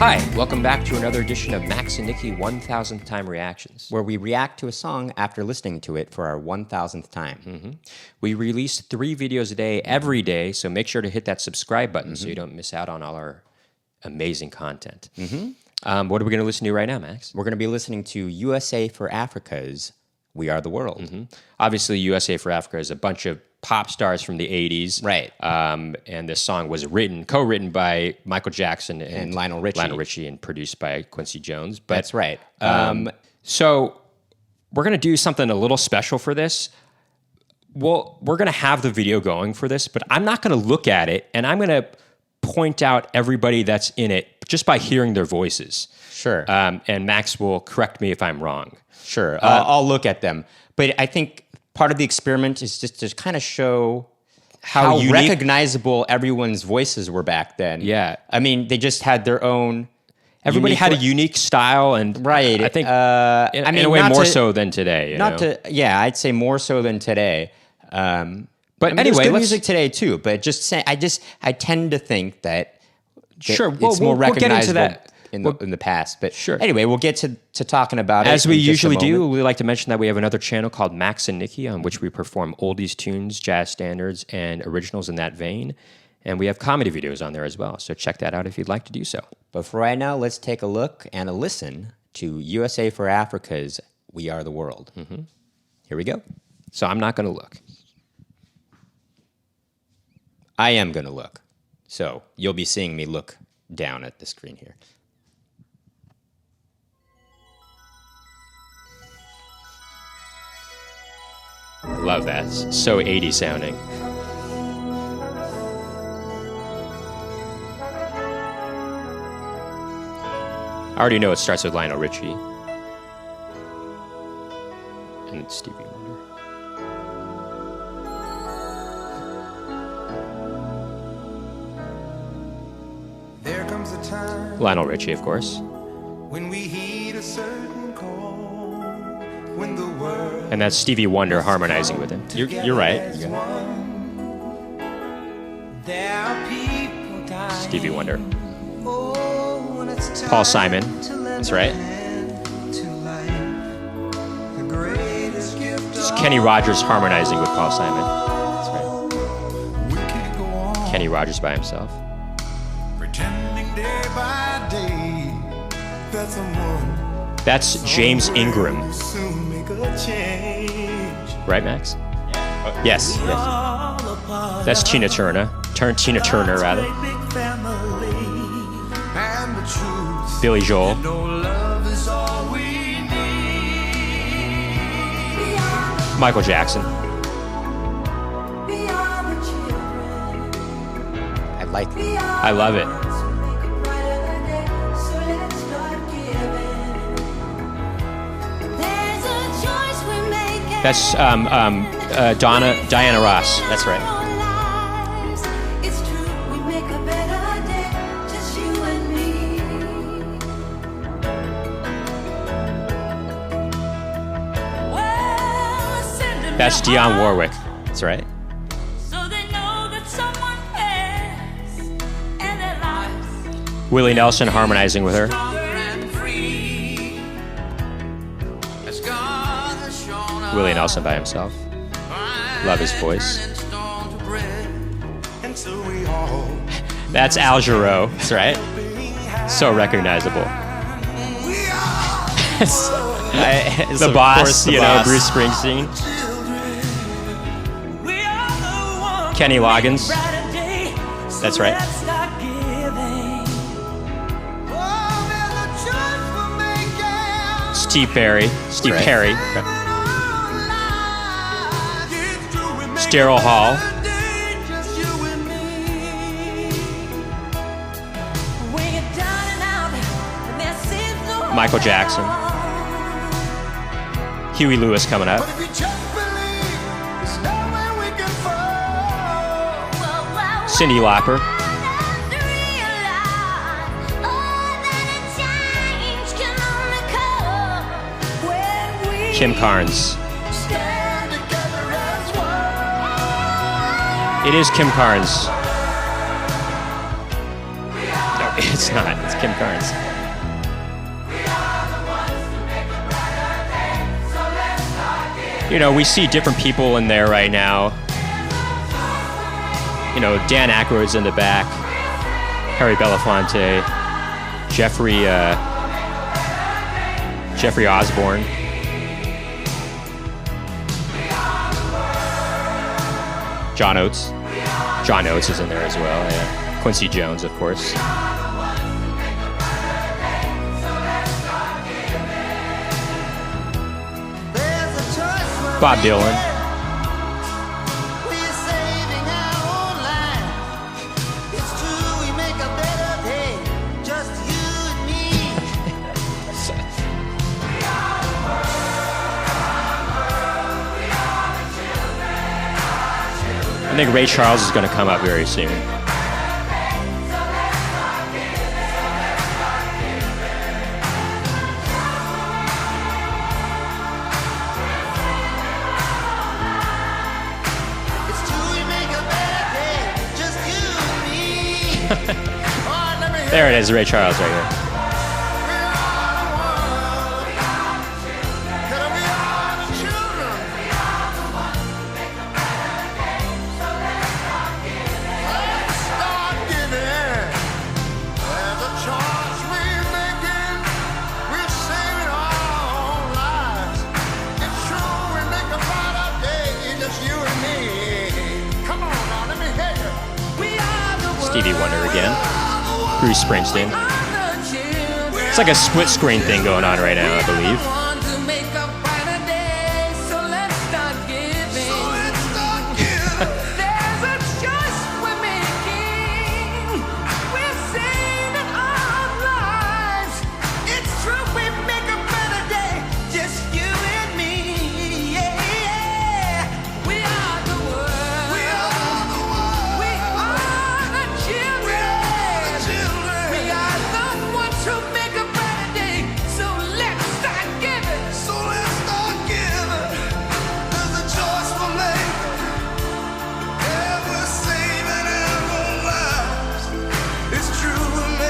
Hi, welcome back to another edition of Max and Nicky 1000th Time Reactions. Where we react to a song after listening to it for our 1000th time. We release 3 videos a day, every day, so make sure to hit that subscribe button so you don't miss out on all our amazing content. What are we going to listen to right now, Max? We're going to be listening to U.S.A. for Africa's We Are the World. Obviously, U.S.A. for Africa is a bunch of pop stars from the 80s. Right. And this song was co-written by Michael Jackson and Lionel Richie. And produced by Quincy Jones. But, That's right. So we're going to do something a little special for this. Well, we're going to have the video going for this, but I'm not going to look at it, and I'm going to point out everybody that's in it just by hearing their voices. Sure. And Max will correct me if I'm wrong. Sure. I'll look at them. But I think part of the experiment is just to kind of show how recognizable everyone's voices were back then. Yeah. I mean, they just had their own... Everybody had a unique style, and right. I think in a way more so than today. I'd say more so than today. But anyway, there's good music today too. But I tend to think that sure, it's more recognizable get into that. In the past. But sure. Anyway, we'll get to talking about it. As we usually do, we like to mention that we have another channel called Max and Nicky, on which we perform oldies, tunes, jazz standards, and originals in that vein. And we have comedy videos on there as well. So check that out if you'd like to do so. But for right now, let's take a look and a listen to USA for Africa's We Are the World. Here we go. So I'm not going to look. I am going to look. So you'll be seeing me look down at the screen here. I love that. It's so 80s sounding. I already know it starts with Lionel Richie. And it's Stevie Wonder. There comes a time Lionel Richie, of course. when we heed a certain call, when the world And that's Stevie Wonder harmonizing with him. You're right. there are people dying. Stevie Wonder. Oh, when it's time Paul Simon. to lend That's right. a hand to life, the greatest gift It's of Kenny Rogers harmonizing with Paul Simon. That's right. all. We can't go on Kenny Rogers by himself. pretending day by day that someone That's James Ingram. will soon make a change. Right, Max? Yes. All a part That's Tina Turner. Tina Turner, rather. big family, and the truth. Billy Joel. No love is all we need. Michael Jackson. I like it. I love it. That's Diana Ross. That's right. That's Dionne Warwick. That's right. Willie Nelson harmonizing with her. Willie Nelson by himself. Love his voice. That's Al Jarreau. That's right. So recognizable. The boss, Bruce Springsteen. Kenny Loggins. That's right. Steve Perry. Daryl Hall. Michael Jackson. Huey Lewis coming up. Cyndi Lauper. Kim Carnes. It is Kim Carnes. No. It's not. It's Kim Carnes. You know, we see different people in there right now. You know, Dan Aykroyd's in the back. Harry Belafonte. Jeffrey Osborne. John Oates. John Oates is in there as well, yeah. Quincy Jones, of course. Bob Dylan. I think Ray Charles is going to come up very soon. There it is, Ray Charles right here. Stevie Wonder again. Bruce Springsteen. It's like a split screen thing going on right now, I believe.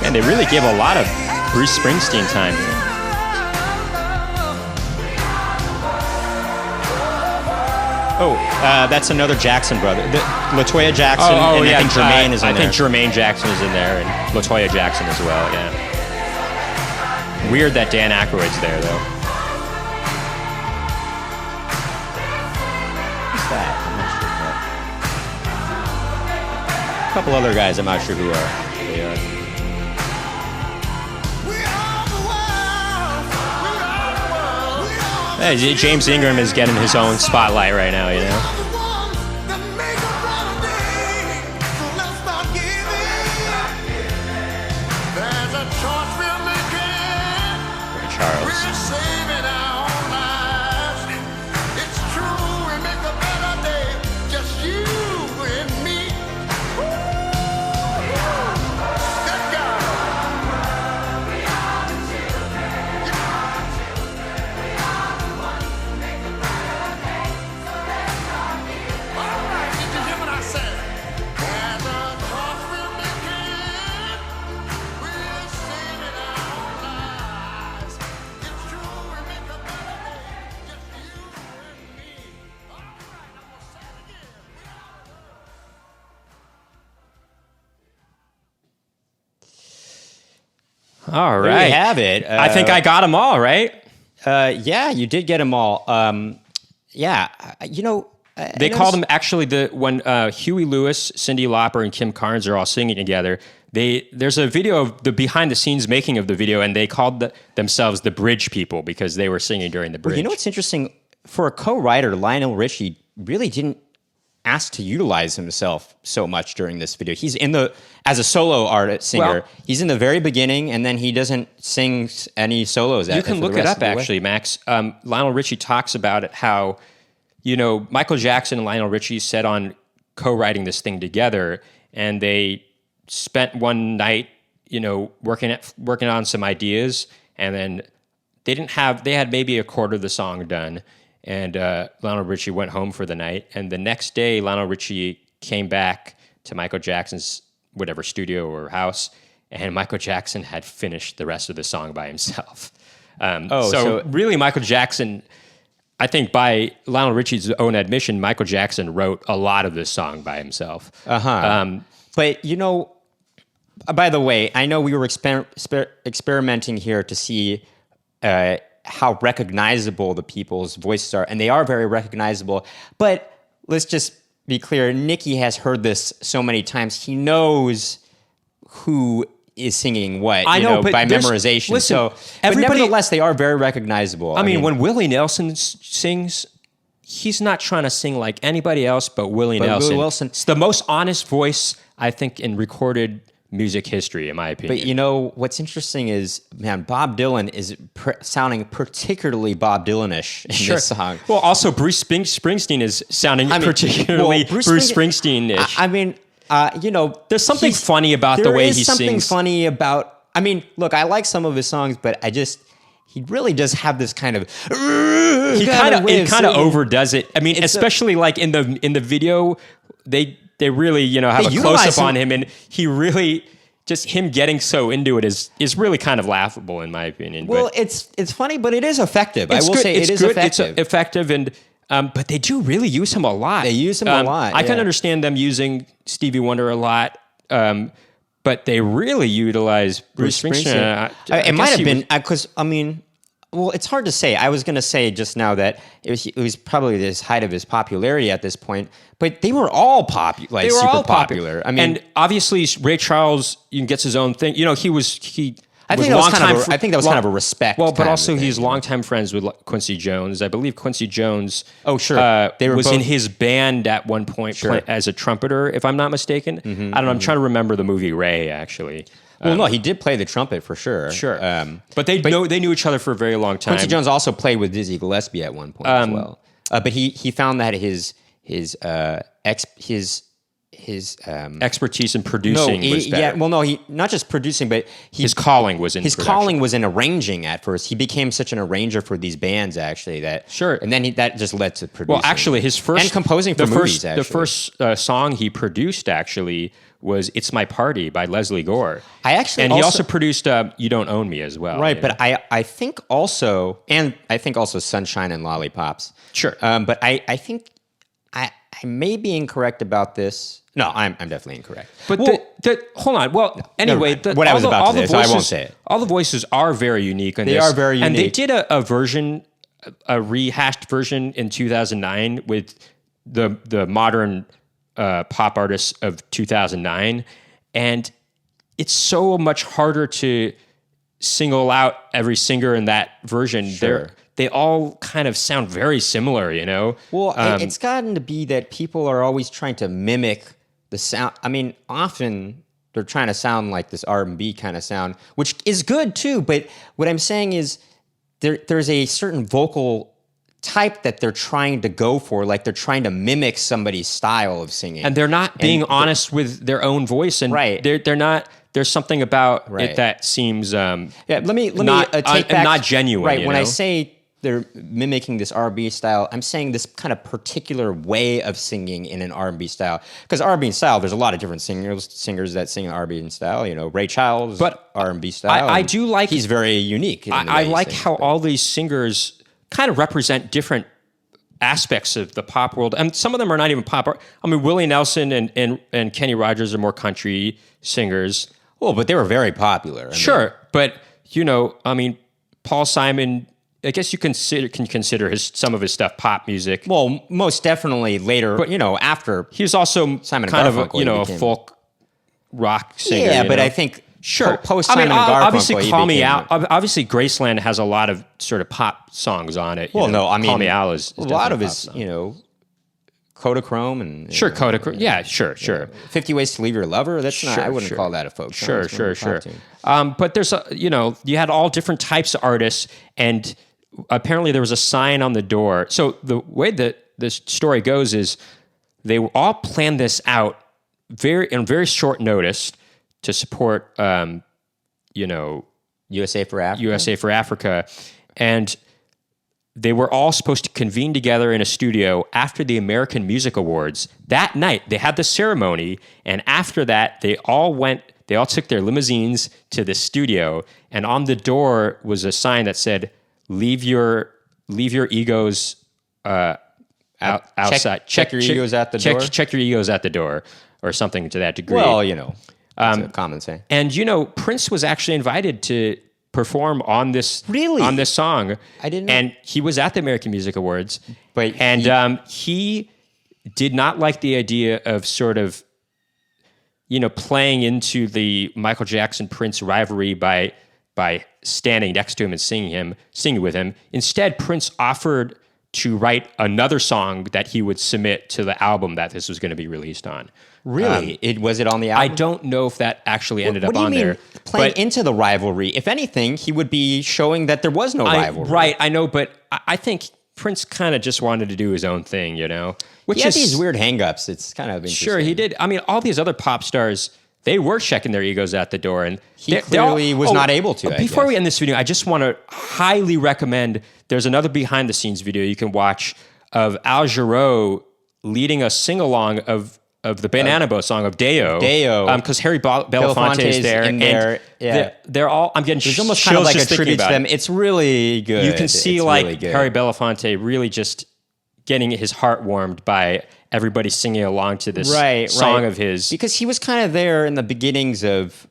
And they really give a lot of Bruce Springsteen time here. Oh, that's another Jackson brother. LaToya Jackson, and yeah, I think Jermaine is in there. I think Jermaine Jackson is in there, and LaToya Jackson as well, yeah. Weird that Dan Aykroyd's there, though. Who's that? I'm not sure. A couple other guys, I'm not sure who they are. Yeah, James Ingram is getting his own spotlight right now, you know? Ray Charles. All right. There you have it. I think I got them all, right? Yeah, you did get them all. Yeah, you know... They called them, actually, when Huey Lewis, Cyndi Lauper, and Kim Carnes are all singing together, there's a video of the behind-the-scenes making of the video, and they called themselves the Bridge People because they were singing during the bridge. Well, you know what's interesting? For a co-writer, Lionel Richie really didn't asked to utilize himself so much during this video. He's as a solo singer, he's in the very beginning, and then he doesn't sing any solos. You can look it up, actually, Max. Lionel Richie talks about it, how, you know, Michael Jackson and Lionel Richie set on co-writing this thing together, and they spent one night, you know, working on some ideas, and then they had maybe a quarter of the song done. And Lionel Richie went home for the night. And the next day, Lionel Richie came back to Michael Jackson's whatever studio or house and Michael Jackson had finished the rest of the song by himself. So really, Michael Jackson, I think by Lionel Richie's own admission, Michael Jackson wrote a lot of this song by himself. But by the way, I know we were experimenting here to see how recognizable the people's voices are, and they are very recognizable. But let's just be clear: Nicky has heard this so many times; he knows who is singing what. I know, but by memorization. Listen, but nevertheless, they are very recognizable. I mean, when Willie Nelson sings, he's not trying to sing like anybody else but Willie Nelson. It's the most honest voice, I think, in recorded music history, in my opinion. But what's interesting is, man, Bob Dylan is sounding particularly Bob Dylan-ish in this song. Well, also Bruce Springsteen is sounding particularly Bruce Springsteen-ish. I mean, there's something funny about the way he sings. There is something funny about. I mean, look, I like some of his songs, but he really does have this kind of. He kind of overdoes it. I mean, especially like in the video, they really have a close up on him, and he really just him getting so into it is really kind of laughable in my opinion. Well, it's funny, but it is effective. I will say it is effective. It's effective, and but they do really use him a lot. They use him a lot. I can understand them using Stevie Wonder a lot. But they really utilize Bruce Springsteen. It might have been because well, it's hard to say. I was going to say just now that it was probably the height of his popularity at this point, but they were all popular. They were super all popular. I mean, and obviously Ray Charles gets his own thing. I think that was kind of a respect. Well, but also he's longtime friends with Quincy Jones. I believe Quincy Jones. Oh, sure. They was in his band at one point as a trumpeter, if I'm not mistaken. I don't know. I'm trying to remember the movie Ray, actually. Well, no, he did play the trumpet for sure. Sure. But they knew each other for a very long time. Quincy Jones also played with Dizzy Gillespie at one point as well. But he found that his expertise in producing was better. Yeah, well, no, he not just producing, but his calling was in his production. calling was in arranging at first. He became such an arranger for these bands, actually. And then that just led to producing. Well, actually, his first and composing for movies. The first song he produced actually was "It's My Party" by Leslie Gore. He also produced "You Don't Own Me" as well. Right, but I think also "Sunshine and Lollipops." Sure, but I think I may be incorrect about this. No, I'm definitely incorrect. But hold on. Well, anyway, what I was about to say, so I won't say it. All the voices are very unique. They are very unique, and they did a version, a rehashed version in 2009 with the modern pop artists of 2009, and it's so much harder to single out every singer in that version. Sure. They all kind of sound very similar, Well, it's gotten to be that people are always trying to mimic the sound. I mean, often they're trying to sound like this R&B kind of sound, which is good too. But what I'm saying is there's a certain vocal type that they're trying to go for, like they're trying to mimic somebody's style of singing, and they're not being honest with their own voice. And they're not. There's something about it that seems let me take back not genuine. Right, when I say they're mimicking this R&B style, I'm saying this kind of particular way of singing in an R&B style. Because R&B style, there's a lot of different singers that sing R&B style. Ray Charles, but R&B style. I do like he's very unique. I like how all these singers kind of represent different aspects of the pop world, and some of them are not even pop. I mean, Willie Nelson and Kenny Rogers are more country singers. Well, but they were very popular. But I mean, Paul Simon. I guess you can consider some of his stuff pop music. Well, most definitely later, but after he's also Simon kind Garfunkel, of a folk rock singer. Yeah, but I think post Simon and Garfunkel, obviously Call Me Out. Obviously, Graceland has a lot of sort of pop songs on it. Well, I mean, Call Me Out is a lot of his, Kodachrome and Kodachrome. Yeah, sure. 50 Ways to Leave Your Lover. That's not. I wouldn't call that a folk song. Sure. But there's you had all different types of artists, and apparently there was a sign on the door. So the way that this story goes is they all planned this out in very short notice to support U.S.A. for Africa. U.S.A. for Africa, and they were all supposed to convene together in a studio after the American Music Awards. That night, they had the ceremony, and after that, they all went they all took their limousines to the studio, and on the door was a sign that said, leave your egos outside. Check your egos at the door? Check your egos at the door, or something to that degree. Well, it's a common saying. And Prince was actually invited to perform on this song. I didn't know. And he was at the American Music Awards. But he did not like the idea of sort of playing into the Michael Jackson Prince rivalry by standing next to him and singing with him. Instead, Prince offered to write another song that he would submit to the album that this was going to be released on. Really? Was it on the album? I don't know if that actually ended up on there. Playing into the rivalry. If anything, he would be showing that there was no rivalry. Right, I know, but I think Prince kind of just wanted to do his own thing, Which he had these weird hang-ups. It's kind of interesting. Sure, he did. I mean, all these other pop stars, they were checking their egos at the door, and he clearly was not able to. Before we end this video, I just want to highly recommend. There's another behind-the-scenes video you can watch of Al Jarreau leading a sing-along of the Banana Boat song of Deo. Because Harry Belafonte is there. In there. Yeah. They're all. I'm getting It's almost kind of like a tribute to them. It's really good. You can see Harry Belafonte really just getting his heart warmed by everybody singing along to this song of his. Because he was kind of there in the beginnings of,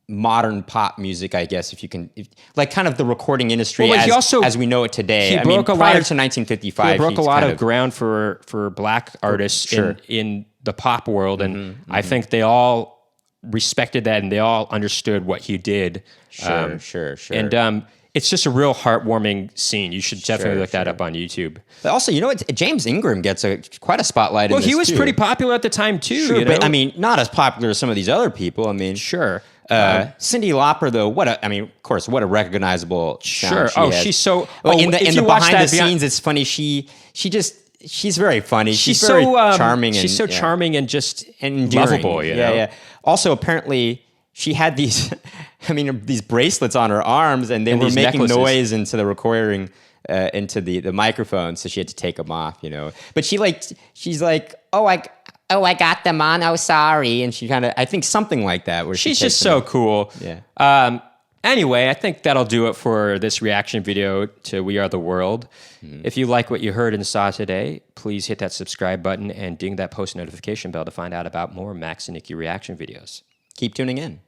modern pop music, I guess, like kind of the recording industry as we know it today. He broke prior to 1955. He broke a lot of ground for black artists in the pop world, and I think they all respected that, and they all understood what he did. Sure. And it's just a real heartwarming scene. You should definitely look that up on YouTube. But also, James Ingram gets quite a spotlight. Well, he was pretty popular at the time too. Sure, but not as popular as some of these other people. Sure. Cyndi Lauper, though, of course, what a recognizable sound she has. She's so. In the behind the scenes, it's funny. She's very funny. She's very charming. She's so charming and just endearing. Lovable. Yeah. Also, apparently, she had these. These bracelets on her arms, and they were making noise into the recording, into the microphone. So she had to take them off. But she's like, I got them on. Oh, sorry. And she kind of, I think something like that. Where she's just so cool. Yeah. Anyway, I think that'll do it for this reaction video to We Are the World. If you like what you heard and saw today, please hit that subscribe button and ding that post notification bell to find out about more Max and Nicky reaction videos. Keep tuning in.